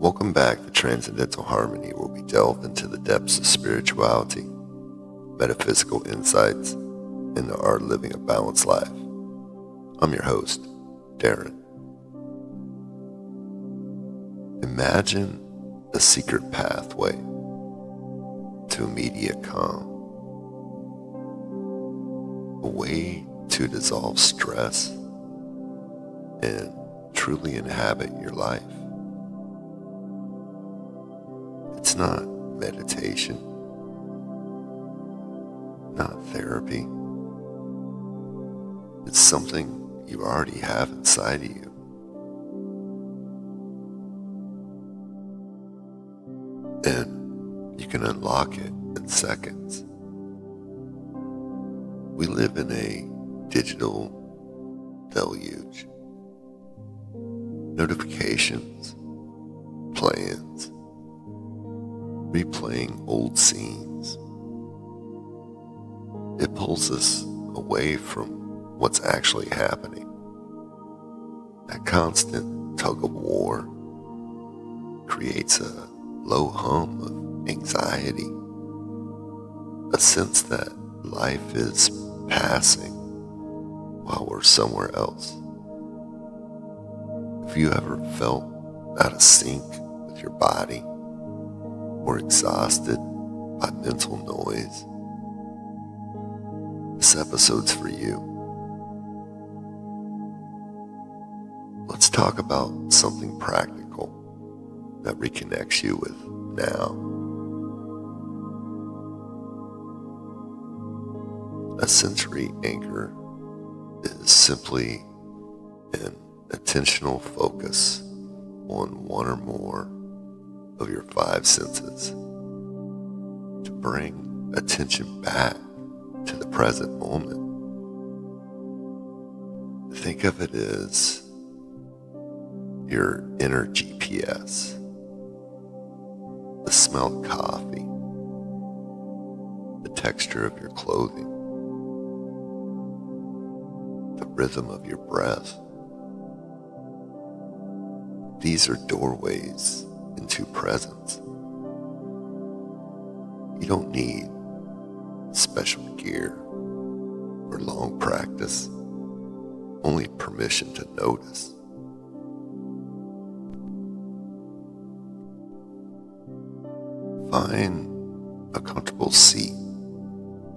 Welcome back to Transcendental Harmony, where we delve into the depths of spirituality, metaphysical insights, and the art of living a balanced life. I'm your host, Darren. Imagine a secret pathway to immediate calm, a way to dissolve stress and truly inhabit your life. It's not meditation, not therapy. It's something you already have inside of you. And you can unlock it in seconds. We live in a digital deluge. Notifications, plans, replaying old scenes. It pulls us away from what's actually happening. That constant tug of war creates a low hum of anxiety, a sense that life is passing while we're somewhere else. Have you ever felt out of sync with your body or exhausted by mental noise? This episode's for you. Let's talk about something practical that reconnects you with now. A sensory anchor is simply an attentional focus on one or more of your five senses to bring attention back to the present moment. Think of it as your inner GPS. The smell of coffee, the texture of your clothing, the rhythm of your breath. These are doorways into presence. You don't need special gear or long practice, only permission to notice. Find a comfortable seat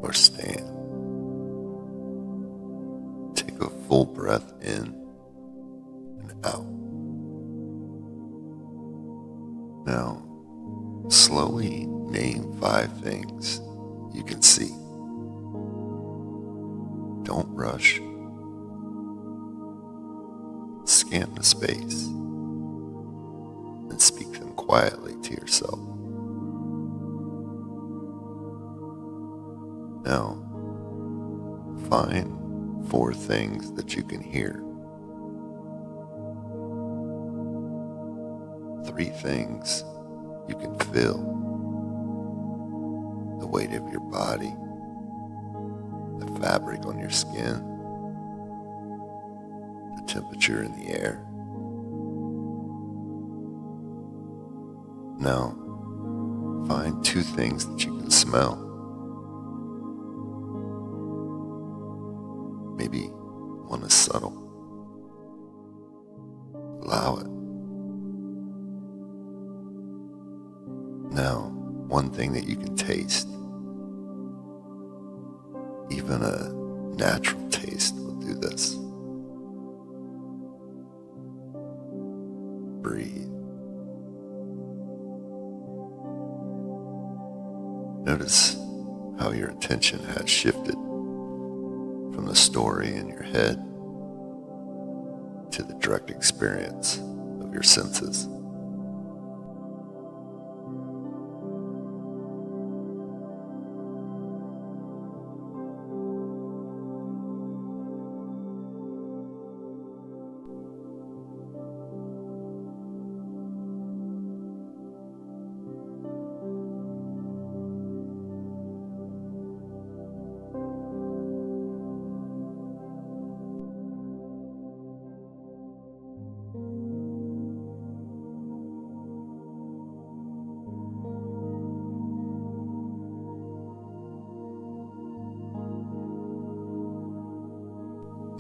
or stand. Take a full breath in and out. Now, slowly name 5 things you can see. Don't rush. Scan the space and speak them quietly to yourself. Now, find 4 things that you can hear. 3 things you can feel. The weight of your body, the fabric on your skin, the temperature in the air. Now, find 2 things that you can smell. Maybe one is subtle. Allow it. Now, 1 thing that you can taste. Even a natural taste will do this. Breathe. Notice how your attention has shifted from the story in your head to the direct experience of your senses.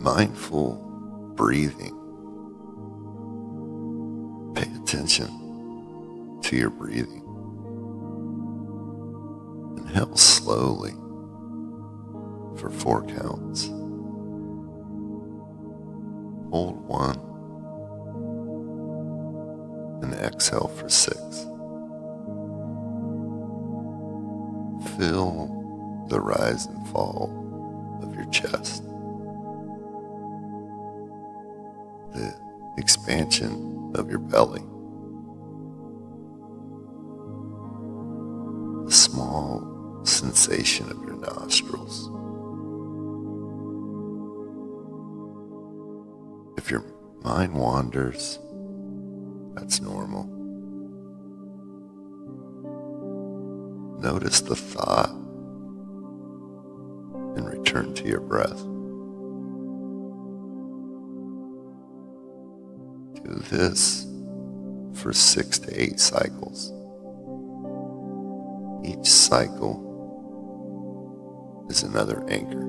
mindful breathing. Pay attention to your breathing. Inhale slowly for 4 counts. Hold 1 and exhale for 6. Feel the rise and fall of your chest, the expansion of your belly, the small sensation of your nostrils. If your mind wanders, that's normal. Notice the thought and return to your breath. Do this for 6 to 8 cycles. Each cycle is another anchor.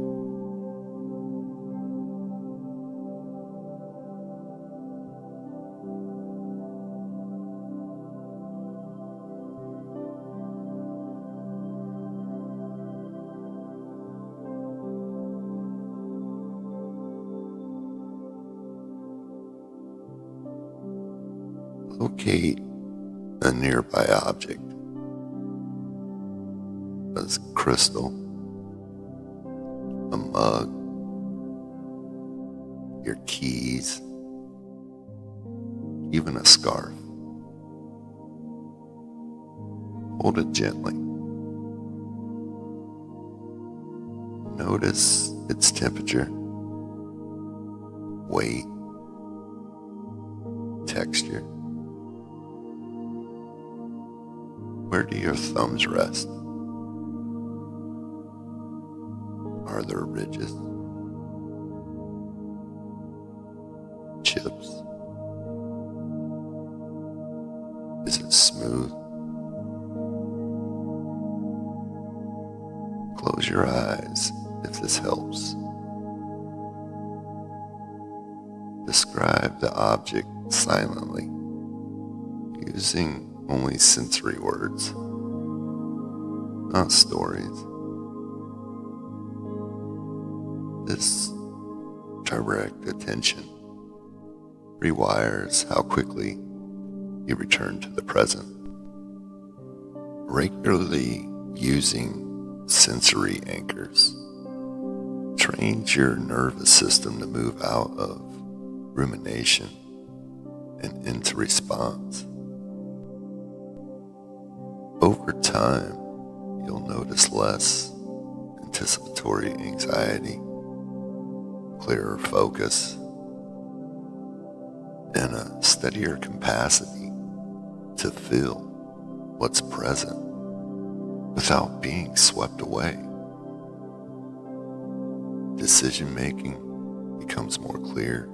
Locate a nearby object, a crystal, a mug, your keys, even a scarf. Hold it gently. Notice its temperature, weight, texture. Where do your thumbs rest? Are there ridges, chips? Is it smooth? Close your eyes if this helps. Describe the object silently, using only sensory words, not stories. This direct attention rewires how quickly you return to the present. Regularly using sensory anchors trains your nervous system to move out of rumination and into response. Over time, you'll notice less anticipatory anxiety, clearer focus, and a steadier capacity to feel what's present without being swept away. Decision-making becomes more clear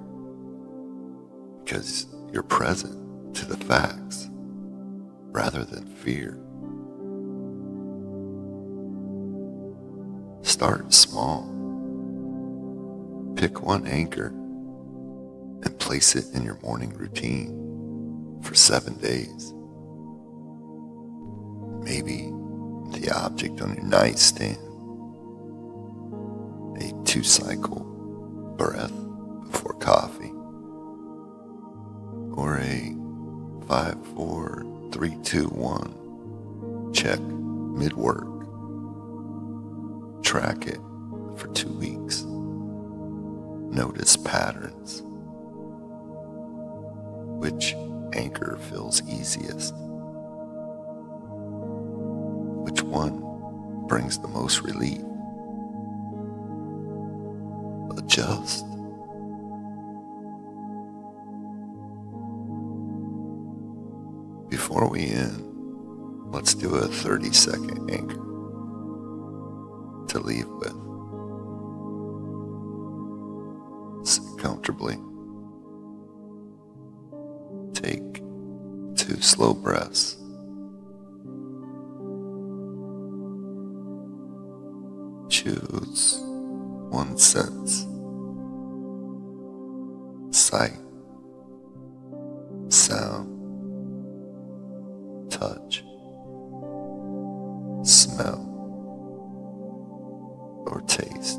because you're present to the facts rather than fear. Start small. Pick one anchor and place it in your morning routine for 7 days. Maybe the object on your nightstand, a 2-cycle breath before coffee, or a 5-4-3-2-1 check mid-work. Track it for 2 weeks. Notice patterns. Which anchor feels easiest? Which one brings the most relief? Adjust. Before we end, let's do a 30-second anchor to leave with. Sit comfortably. Take 2 slow breaths. Choose one sense sight, sound, touch, smell, or taste.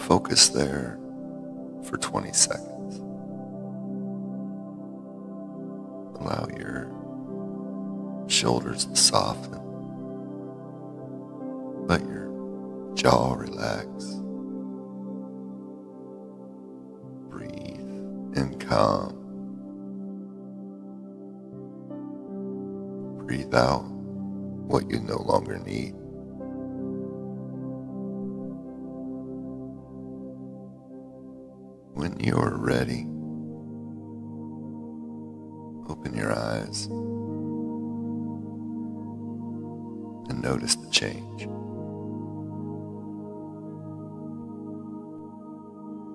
Focus there for 20 seconds. Allow your shoulders to soften. Let your jaw relax. Breathe in calm. Breathe out what you no longer need. When you are ready, open your eyes and notice the change.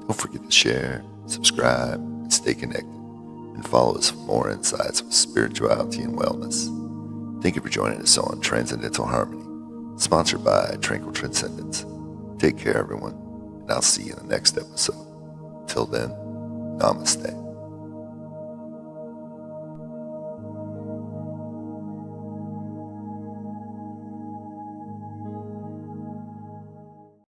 Don't forget to share, subscribe, and stay connected, and follow us for more insights with spirituality and wellness. Thank you for joining us on Transcendental Harmony, sponsored by Tranquil Transcendence. Take care, everyone, and I'll see you in the next episode. Till then, namaste.